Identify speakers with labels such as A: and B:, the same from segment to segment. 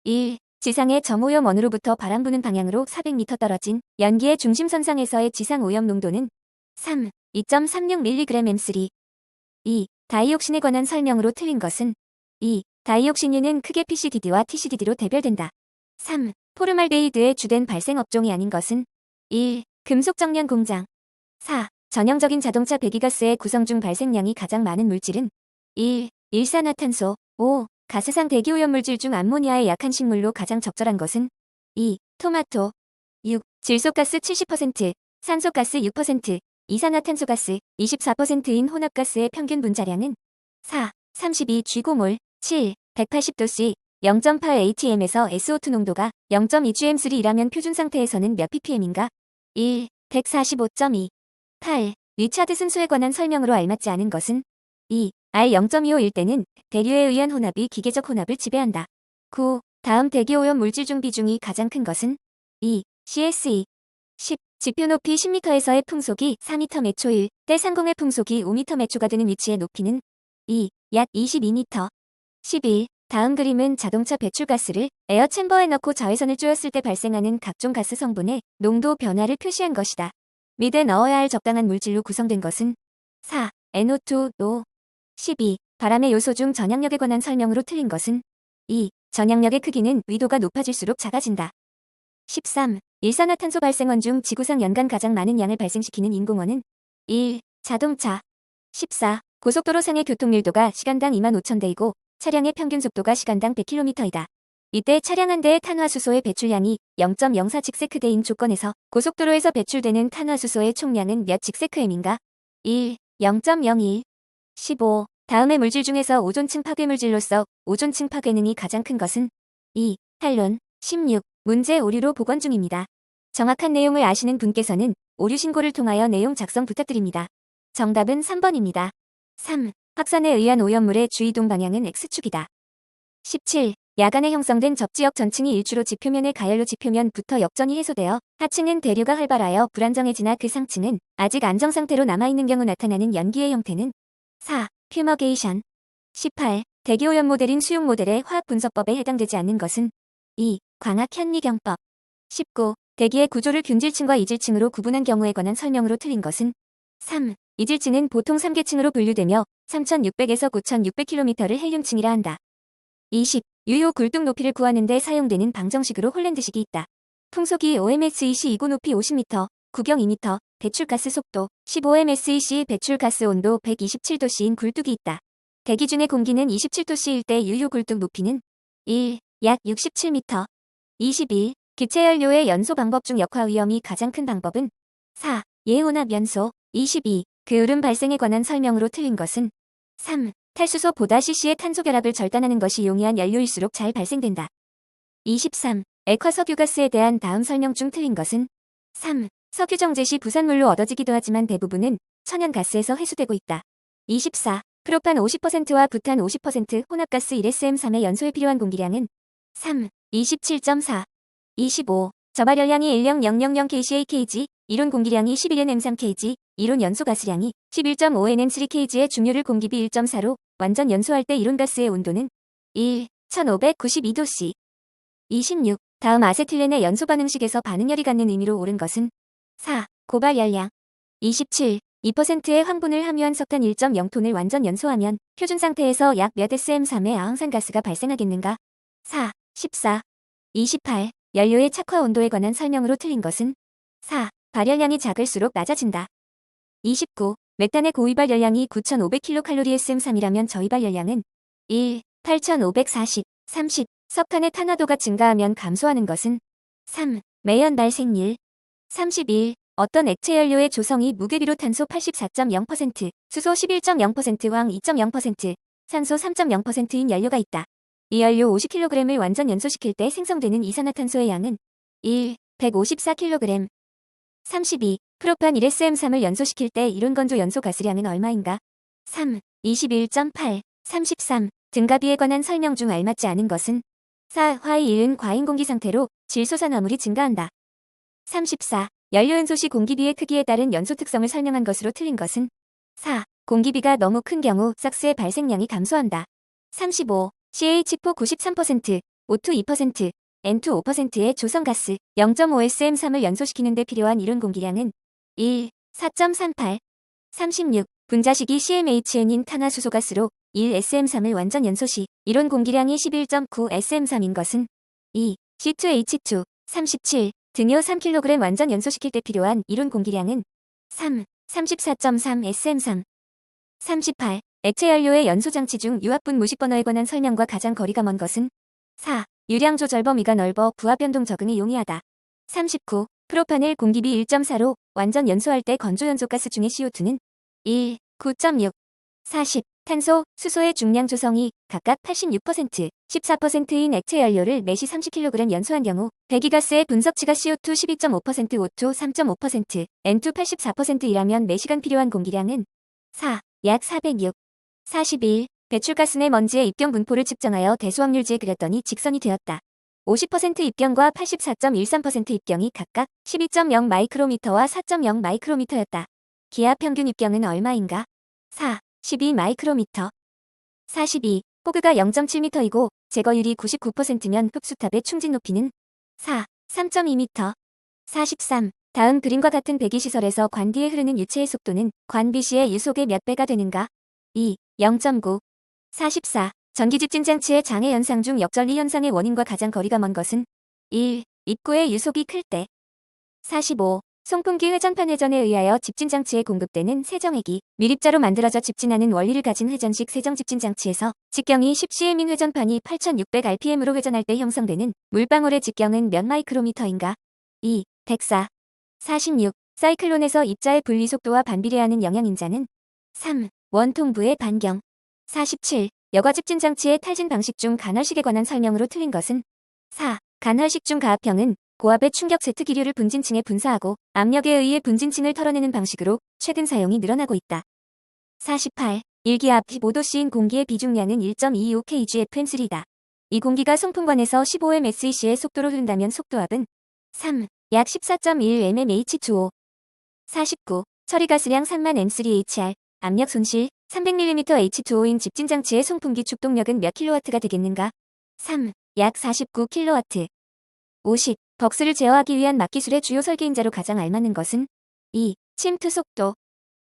A: 1. 지상의 점오염원으로부터 바람 부는 방향으로 400m 떨어진 연기의 중심선상에서의 지상 오염 농도는 3. 2.36mg/m3. 2. 다이옥신에 관한 설명으로 틀린 것은 2. 다이옥신유는 크게 PCDD와 TCDD로 대별된다. 3. 포르말데히드의 주된 발생 업종이 아닌 것은 1. 금속 정련 공장. 4. 전형적인 자동차 배기가스의 구성 중 발생량이 가장 많은 물질은 1. 일산화탄소. 5. 가스상 대기오염물질 중 암모니아의 약한 식물로 가장 적절한 것은 2. 토마토. 6. 질소가스 70%, 산소가스 6%, 이산화탄소가스 24%인 혼합가스의 평균 분자량은 4. 32Gmol. 7. 180도씨 0.8 atm에서 SO2 농도가 0.2gm3이라면 표준 상태에서는 몇 ppm인가? 1. 145.2. 8. 리차드 순수에 관한 설명으로 알맞지 않은 것은 2. R 0.251 때는 대류에 의한 혼합이 기계적 혼합을 지배한다. 9. 다음 대기오염 물질 중 비중이 가장 큰 것은 2. CSE. 10. 지표 높이 10m에서의 풍속이 4m 매초일 때 상공의 풍속이 5m 매초가 되는 위치의 높이는 2. 약 22m. 11. 다음 그림은 자동차 배출가스를 에어 챔버에 넣고 자외선을 쬐었을 때 발생하는 각종 가스 성분의 농도 변화를 표시한 것이다. 밑에 넣어야 할 적당한 물질로 구성된 것은 4. NO2, NO. 12. 바람의 요소 중 전향력에 관한 설명으로 틀린 것은 2. 전향력의 크기는 위도가 높아질수록 작아진다. 13. 일산화탄소 발생원 중 지구상 연간 가장 많은 양을 발생시키는 인공원은 1. 자동차. 14. 고속도로상의 교통밀도가 시간당 25,000대이고 차량의 평균 속도가 시간당 100km이다. 이때 차량 한 대의 탄화수소의 배출량이 0.04 직세크대인 조건에서 고속도로에서 배출되는 탄화수소의 총량은 몇 직세크m인가? 1. 0.01. 15. 다음의 물질 중에서 오존층 파괴물질로서 오존층 파괴능이 가장 큰 것은 2. 탈론. 16. 문제 오류로 복원 중입니다. 정확한 내용을 아시는 분께서는 오류 신고를 통하여 내용 작성 부탁드립니다. 정답은 3번입니다. 3. 확산에 의한 오염물의 주이동 방향은 X축이다. 17. 야간에 형성된 접지역 전층이 일주로 지표면의 가열로 지표면부터 역전이 해소되어 하층은 대류가 활발하여 불안정해지나 그 상층은 아직 안정상태로 남아있는 경우 나타나는 연기의 형태는 4. 퓨머게이션. 18. 대기오염 모델인 수용 모델의 화학분석법에 해당되지 않는 것은 2. 광학현미경법. 19. 대기의 구조를 균질층과 이질층으로 구분한 경우에 관한 설명으로 틀린 것은 3. 이질층은 보통 3계층으로 분류되며 3600에서 9600km를 헬륨층이라 한다. 20. 유효 굴뚝 높이를 구하는 데 사용되는 방정식으로 홀랜드식이 있다. 풍속이 5msec 이고 높이 50m, 구경 2m, 배출가스 속도 15msec 배출가스 온도 127도씨인 굴뚝이 있다. 대기 중의 공기는 27도씨일 때 유효 굴뚝 높이는 1. 약 67m. 21. 기체연료의 연소 방법 중 역화 위험이 가장 큰 방법은 4. 예혼합 연소. 22. 그을음 발생에 관한 설명으로 틀린 것은 3. 탈수소보다 cc의 탄소 결합을 절단하는 것이 용이한 연료일수록 잘 발생된다. 23. 액화석유가스에 대한 다음 설명 중 틀린 것은 3. 석유 정제 시 부산물로 얻어지기도 하지만 대부분은 천연가스에서 회수되고 있다. 24. 프로판 50%와 부탄 50% 혼합가스 1SM3의 연소에 필요한 공기량은 3. 27.4. 25. 저발열량이 10000kcal/kg, 이론 공기량이 11nm3kg, 이론 연소가스량이 11.5nm3kg의 중요를 공기비 1.4로 완전 연소할 때 이론 가스의 온도는 1. 1592도씨. 26. 다음 아세틸렌의 연소 반응식에서 반응열이 갖는 의미로 옳은 것은 4. 고발열량. 27. 2%의 황분을 함유한 석탄 1.0톤을 완전 연소하면 표준 상태에서 약 몇 SM3의 아황산가스가 발생하겠는가? 4. 14. 28. 연료의 착화 온도에 관한 설명으로 틀린 것은 4. 발열량이 작을수록 낮아진다. 29. 메탄의 고위발 열량이 9500kcal SM3이라면 저위발 열량은 1. 8540. 30. 석탄의 탄화도가 증가하면 감소하는 것은 3. 매연 발생률. 31. 어떤 액체 연료의 조성이 무게비로 탄소 84.0%, 수소 11.0%, 황 2.0%, 산소 3.0%인 연료가 있다. 이 연료 50kg을 완전 연소시킬 때 생성되는 이산화탄소의 양은 1. 154kg. 32. 프로판 1SM3을 연소시킬 때 이론 건조 연소 가스량은 얼마인가? 3. 21.8. 33. 등가비에 관한 설명 중 알맞지 않은 것은 4. 화의 이은 과잉 공기 상태로 질소산화물이 증가한다. 34. 연료 연소 시 공기비의 크기에 따른 연소 특성을 설명한 것으로 틀린 것은 4. 공기비가 너무 큰 경우 삭스의 발생량이 감소한다. 35. CH4 93%, O2 2%, N2 5%의 조성가스 0.5 SM3을 연소시키는 데 필요한 이론 공기량은 1, 4.38, 36, 분자식이 CmHn인 탄화수소가스로 1 SM3을 완전 연소시 이론 공기량이 11.9 SM3인 것은 2, C2H2, 37, 등유 3kg 완전 연소시킬 때 필요한 이론 공기량은 3, 34.3 SM3. 38. 액체 연료의 연소장치 중 유압분 무식 번호에 관한 설명과 가장 거리가 먼 것은 4. 유량 조절 범위가 넓어 부하 변동 적응이 용이하다. 39. 프로파넬 공기비 1.4로 완전 연소할 때 건조 연소가스 중의 CO2는 1, 9.6, 40. 탄소, 수소의 중량 조성이 각각 86%, 14%인 액체 연료를 매시 30kg 연소한 경우 배기가스의 분석치가 CO2 12.5%, O2 3.5%, N2 84%이라면 매시간 필요한 공기량은 4, 약 406. 41. 배출가스 내 먼지의 입경 분포를 측정하여 대수확률지에 그렸더니 직선이 되었다. 50% 입경과 84.13% 입경이 각각 12.0 마이크로미터와 4.0 마이크로미터였다. 기압 평균 입경은 얼마인가? 4, 12 마이크로미터. 42. 호그가 0.7m이고 제거율이 99%면 흡수탑의 충진 높이는 4, 3.2m. 43. 다음 그림과 같은 배기시설에서 관디에 흐르는 유체의 속도는 관비시의 유속의 몇 배가 되는가? 2, 0.9. 44. 전기집진장치의 장애 현상 중 역전리 현상의 원인과 가장 거리가 먼 것은 1. 입구의 유속이 클 때. 45. 송풍기 회전판 회전에 의하여 집진장치에 공급되는 세정액이 밀입자로 만들어져 집진하는 원리를 가진 회전식 세정집진장치에서 직경이 10cm인 회전판이 8600rpm으로 회전할 때 형성되는 물방울의 직경은 몇 마이크로미터인가? 2. 104. 46. 사이클론에서 입자의 분리 속도와 반비례하는 영향인자는 3. 원통부의 반경. 47. 여과 집진장치의 탈진 방식 중 간헐식에 관한 설명으로 틀린 것은 4. 간헐식 중 가압형은 고압의 충격 제트 기류를 분진층에 분사하고 압력에 의해 분진층을 털어내는 방식으로 최근 사용이 늘어나고 있다. 48. 일기압 15도씨인 공기의 비중량은 1.25kgfm3다. 이 공기가 송풍관에서 15m/s의 속도로 흐른다면 속도압은 3, 약 14.1 mmH2O. 49. 처리가스량 3만 m3hr, 압력 손실 300mm H2O인 집진장치의 송풍기 축동력은 몇 킬로와트가 되겠는가? 3, 약 49kW. 50. 벅스를 제어하기 위한 막기술의 주요 설계인자로 가장 알맞는 것은 2. 침투 속도.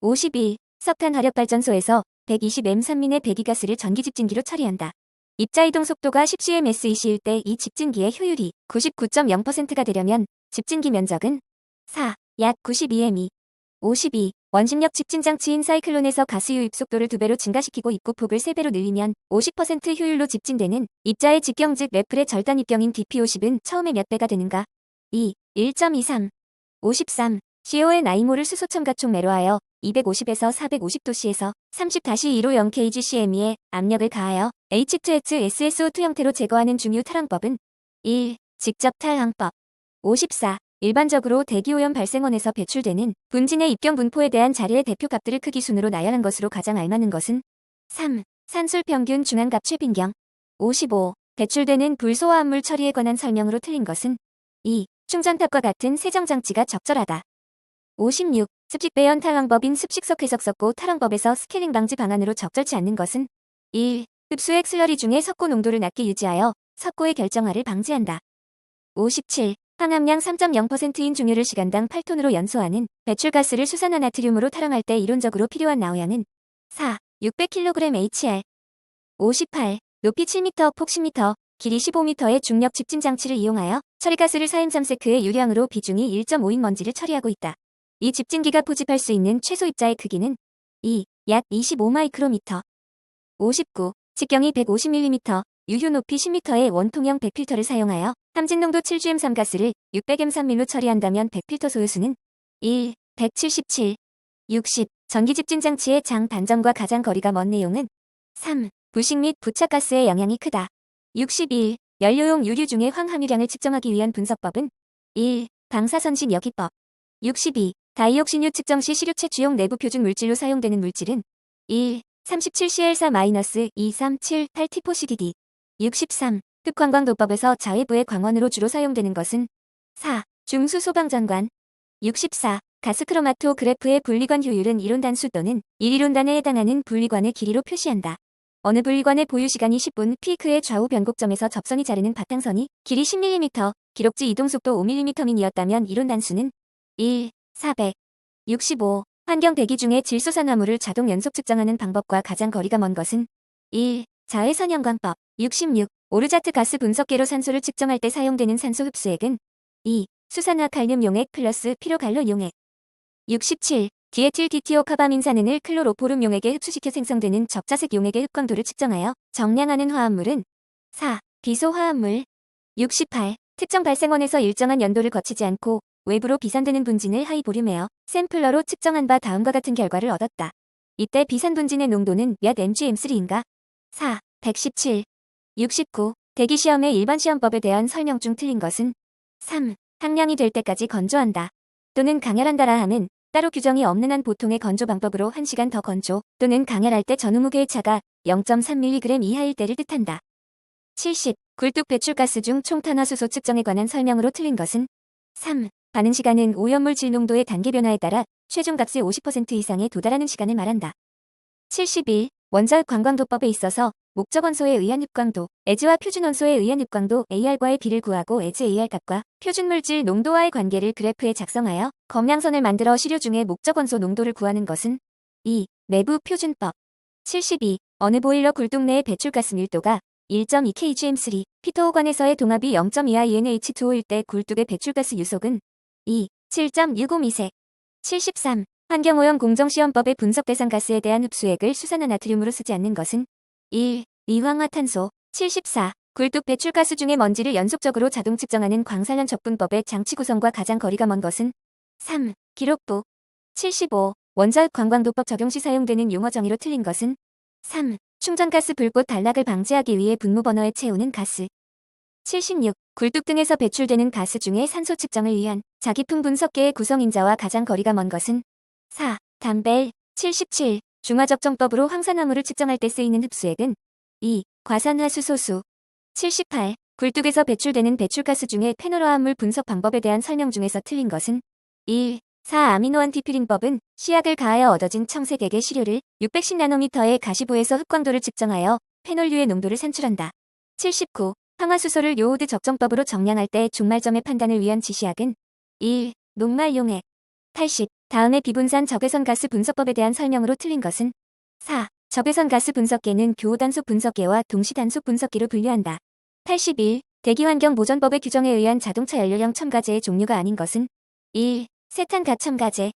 A: 51. 석탄 화력발전소에서 120m 산민의 배기가스를 전기집진기로 처리한다. 입자 이동 속도가 10cm/s일 때 이 집진기의 효율이 99.0%가 되려면 집진기 면적은 4, 약 92m. 52. 원심력 집진장치인 사이클론에서 가스 유입 속도를 2배로 증가시키고 입구폭을 3배로 늘리면 50% 효율로 집진되는 입자의 직경 즉 레플의 절단 입경인 dp50은 처음에 몇 배가 되는가? 2. 1.23. 53. CON-IMO를 수소첨가총 매로하여 250에서 450도씨에서 30-2로 0kgcm의 압력을 가하여 H2SSO2 형태로 제거하는 중유 탈항법은 1. 직접 탈항법. 54. 일반적으로 대기오염 발생원에서 배출되는 분진의 입경 분포에 대한 자료의 대표 값들을 크기 순으로 나열한 것으로 가장 알맞는 것은 3. 산술 평균 중앙값 최빈경. 55. 배출되는 불소화합물 처리에 관한 설명으로 틀린 것은 2. 충전탑과 같은 세정장치가 적절하다. 56. 습식 배연 탈항법인 습식석 회석석고 탈항법에서 스케일링 방지 방안으로 적절치 않는 것은 1. 흡수액 슬러리 중에 석고 농도를 낮게 유지하여 석고의 결정화를 방지한다. 57. 항암량 3.0%인 중유를 시간당 8톤으로 연소하는 배출가스를 수산화 나트륨으로 탈항할 때 이론적으로 필요한 나오량은 4. 600kg/hr. 58. 높이 7m, 폭 10m, 길이 15m의 중력 집진장치를 이용하여 처리가스를 4M3세크의 유량으로 비중이 1.5인 먼지를 처리하고 있다. 이 집진기가 포집할 수 있는 최소 입자의 크기는 2. 약 25마이크로미터. 59. 직경이 150mm, 유효 높이 10m의 원통형 100필터를 사용하여 함진농도 7gm 가스를 600m/m로 처리한다면 100필터 소요수는 1. 177. 60. 전기집진장치의 장 단점과 가장 거리가 먼 내용은 3. 부식 및 부착가스의 영향이 크다. 61. 연료용 유류 중의 황함유량을 측정하기 위한 분석법은 1. 방사선신 여기법. 62. 다이옥신유 측정 시 시류체 주용 내부 표준 물질로 사용되는 물질은 1. 37Cl-237-8T4CDD. 63. 흑광광도법에서 자외부의 광원으로 주로 사용되는 것은 4. 중수 소방전관. 64. 가스크로마토 그래프의 분리관 효율은 이론단 수 또는 1이론단에 해당하는 분리관의 길이로 표시한다. 어느 분리관의 보유시간이 10분, 피크의 좌우 변곡점에서 접선이 자르는 바탕선이 길이 10mm, 기록지 이동속도 5mm 미이었다면 이론 단수는 1, 465. 환경 대기 중에 질소산화물을 자동 연속 측정하는 방법과 가장 거리가 먼 것은 1. 자외선형광법. 66. 오르자트 가스 분석계로 산소를 측정할 때 사용되는 산소 흡수액은 2. 수산화 칼륨 용액 플러스 피로갈로 용액. 67. 디에틸 디티오카바민산은을 클로로포름 용액에 흡수시켜 생성되는 적자색 용액의 흡광도를 측정하여 정량하는 화합물은 4. 비소 화합물. 68. 특정 발생원에서 일정한 연도를 거치지 않고 외부로 비산되는 분진을 하이보륨에어 샘플러로 측정한 바 다음과 같은 결과를 얻었다. 이때 비산 분진의 농도는 몇 mgm3인가? 4. 117. 69. 대기시험의 일반 시험법에 대한 설명 중 틀린 것은 3. 항량이 될 때까지 건조한다. 또는 강열한다라 함은 따로 규정이 없는 한 보통의 건조 방법으로 1시간 더 건조 또는 강열할 때 전후무게의 차가 0.3mg 이하일 때를 뜻한다. 70. 굴뚝 배출가스 중 총 탄화수소 측정에 관한 설명으로 틀린 것은 3. 반응 시간은 오염물 질 농도의 단계 변화에 따라 최종 값의 50% 이상에 도달하는 시간을 말한다. 71. 원자핵 관광도법에 있어서 목적 원소에 의한 흡광도, 에즈와 표준 원소에 의한 흡광도 AR과의 비를 구하고 에즈 AR 값과 표준 물질 농도와의 관계를 그래프에 작성하여 검량선을 만들어 시료 중에 목적 원소 농도를 구하는 것은 2. 내부 표준법. 72. 어느 보일러 굴뚝 내의 배출가스 밀도가 1.2kgm3, 피터호관에서의 동압이 0.2INH2O일 때 굴뚝의 배출가스 유속은 2. 7.65미세. 73. 환경오염 공정시험법의 분석 대상 가스에 대한 흡수액을 수산화 나트륨으로 쓰지 않는 것은 1. 이황화탄소. 74. 굴뚝 배출가스 중의 먼지를 연속적으로 자동 측정하는 광산련 접근법의 장치 구성과 가장 거리가 먼 것은 3. 기록부. 75. 원자핵 관광도법 적용 시 사용되는 용어 정의로 틀린 것은 3. 충전가스 불꽃 단락을 방지하기 위해 분무버너에 채우는 가스. 76. 굴뚝 등에서 배출되는 가스 중에 산소 측정을 위한 자기품 분석계의 구성인자와 가장 거리가 먼 것은 4. 담벨. 77. 중화적정법으로 황산화물을 측정할 때 쓰이는 흡수액은 2. 과산화수소수. 78. 굴뚝에서 배출되는 배출가스 중에 페놀화합물 분석 방법에 대한 설명 중에서 틀린 것은 1. 4아미노안티피린법은 시약을 가하여 얻어진 청색액의 시료를 610나노미터의 가시부에서 흡광도를 측정하여 페놀류의 농도를 산출한다. 79. 황화수소를 요오드 적정법으로 정량할 때 종말점의 판단을 위한 지시약은 1. 녹말용액. 80. 다음의 비분산 적외선 가스 분석법에 대한 설명으로 틀린 것은 4. 적외선 가스 분석계는 교호단속 분석계와 동시단속 분석계로 분류한다. 81. 대기환경 보전법의 규정에 의한 자동차 연료형 첨가제의 종류가 아닌 것은 1. 세탄 가첨가제.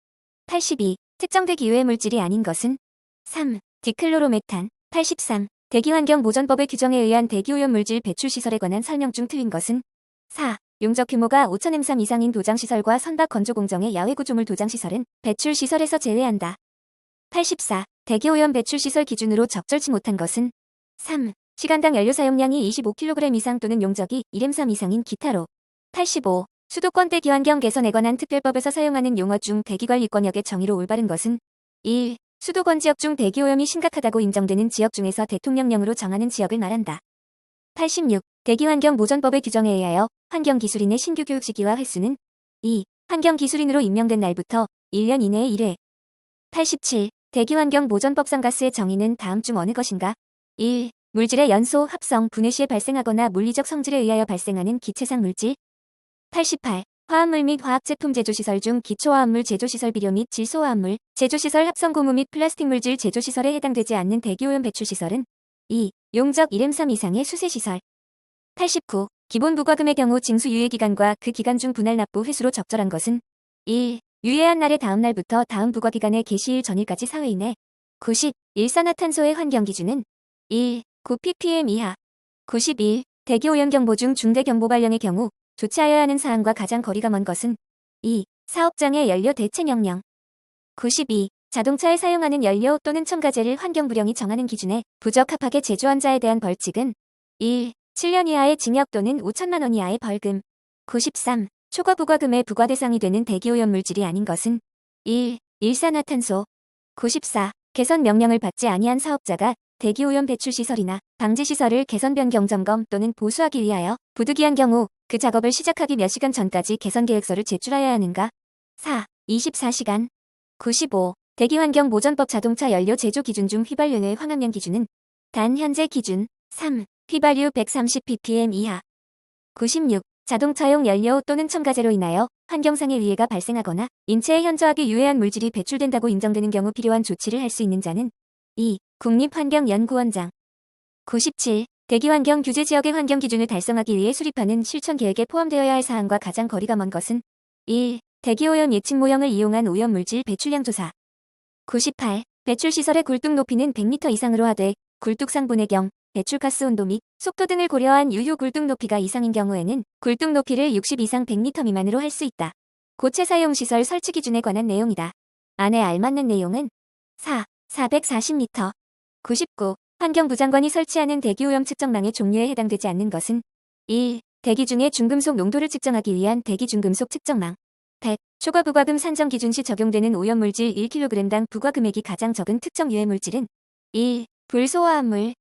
A: 82. 특정 대기오염 물질이 아닌 것은 3. 디클로로메탄. 83. 대기환경 보전법의 규정에 의한 대기오염 물질 배출시설에 관한 설명 중 틀린 것은 4. 용적 규모가 5,000m 이상인 도장시설과 선박 건조공정의 야외 구조물 도장시설은 배출시설에서 제외한다. 84. 대기오염 배출시설 기준으로 적절치 못한 것은 3. 시간당 연료 사용량이 25kg 이상 또는 용적이 1m3 이상인 기타로. 85. 수도권 대기환경 개선에 관한 특별법에서 사용하는 용어 중 대기관리권역의 정의로 올바른 것은 1. 수도권 지역 중 대기오염이 심각하다고 인정되는 지역 중에서 대통령령으로 정하는 지역을 말한다. 86. 대기환경 보전법의 규정에 의하여 환경기술인의 신규 교육 시기와 횟수는 2. 환경기술인으로 임명된 날부터 1년 이내에 1회. 87. 대기환경 보전법상 가스의 정의는 다음 중 어느 것인가? 1. 물질의 연소, 합성, 분해 시에 발생하거나 물리적 성질에 의하여 발생하는 기체상 물질. 88. 화합물 및 화학제품 제조시설 중 기초화합물 제조시설 비료 및 질소화합물 제조시설 합성 고무 및 플라스틱 물질 제조시설에 해당되지 않는 대기오염 배출시설은 2. 용적 1m3 이상의 수세시설. 89. 기본 부과금의 경우 징수 유예기간과 그 기간 중 분할 납부 회수로 적절한 것은 1. 유예한 날의 다음 날부터 다음 부과기간의 개시일 전일까지 4회 이내. 90. 일산화탄소의 환경기준은 1. 9ppm 이하. 91. 대기오염경보 중 중대경보 발령의 경우 조치하여야 하는 사항과 가장 거리가 먼 것은 2. 사업장의 연료 대체 명령. 92. 자동차에 사용하는 연료 또는 첨가제를 환경부령이 정하는 기준에 부적합하게 제조한 자에 대한 벌칙은 1. 7년 이하의 징역 또는 5천만 원 이하의 벌금. 93. 초과 부과금의 부과 대상이 되는 대기오염 물질이 아닌 것은 1. 일산화탄소. 94. 개선 명령을 받지 아니한 사업자가 대기오염 배출시설이나 방지시설을 개선 변경 점검 또는 보수하기 위하여 부득이한 경우 그 작업을 시작하기 몇 시간 전까지 개선 계획서를 제출하여야 하는가? 4. 24시간. 95. 대기환경보전법 자동차 연료 제조 기준 중 휘발유의 황학량 기준은 단 현재 기준 3. 휘발유 130ppm 이하. 96. 자동차용 연료 또는 첨가제로 인하여 환경상의 위해가 발생하거나 인체에 현저하게 유해한 물질이 배출된다고 인정되는 경우 필요한 조치를 할 수 있는 자는 2. 국립환경연구원장. 97. 대기환경 규제 지역의 환경 기준을 달성하기 위해 수립하는 실천 계획에 포함되어야 할 사항과 가장 거리가 먼 것은 1. 대기오염 예측 모형을 이용한 오염물질 배출량 조사. 98. 배출시설의 굴뚝 높이는 100m 이상으로 하되 굴뚝 상분의 경우 배출가스 온도 및 속도 등을 고려한 유효 굴뚝 높이가 이상인 경우에는 굴뚝 높이를 60 이상 100m 미만으로 할 수 있다. 고체 사용시설 설치 기준에 관한 내용이다. 안에 알맞는 내용은 4. 440m. 99. 환경부 장관이 설치하는 대기오염 측정망의 종류에 해당되지 않는 것은 1. 대기 중의 중금속 농도를 측정하기 위한 대기 중금속 측정망. 100. 초과 부과금 산정 기준 시 적용되는 오염물질 1kg당 부과 금액이 가장 적은 특정 유해물질은 1. 불소화합물